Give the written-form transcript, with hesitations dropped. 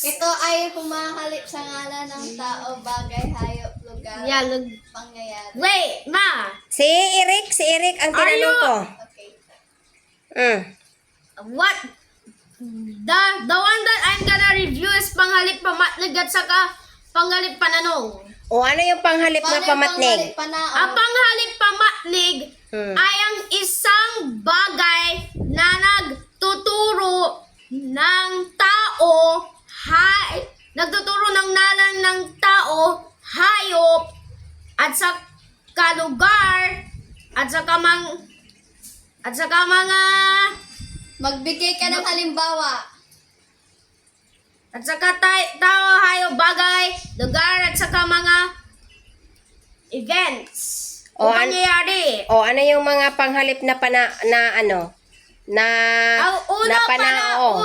Ito ay humahalip sa ngalan ng tao, bagay, hayop, lugar, pangyayari. Wait, ma. Si Eric ang Are tinanong you- ko. Okay. What? The one that I'm gonna review is panghalip pamatlig at saka panghalip pananong. O ano yung panghalip na pamatnig? Ang panghalip pamatlig ay ang isang bagay na nagtuturo ng tao, nagtuturo ng nalang ng tao, hayop, at sa kalugar, at saka mga Magbigay ka ng halimbawa. at saka tao, hayop, bagay, lugar, at saka mga events o pangyayari. O ano yung mga panghalip na Ang una panao?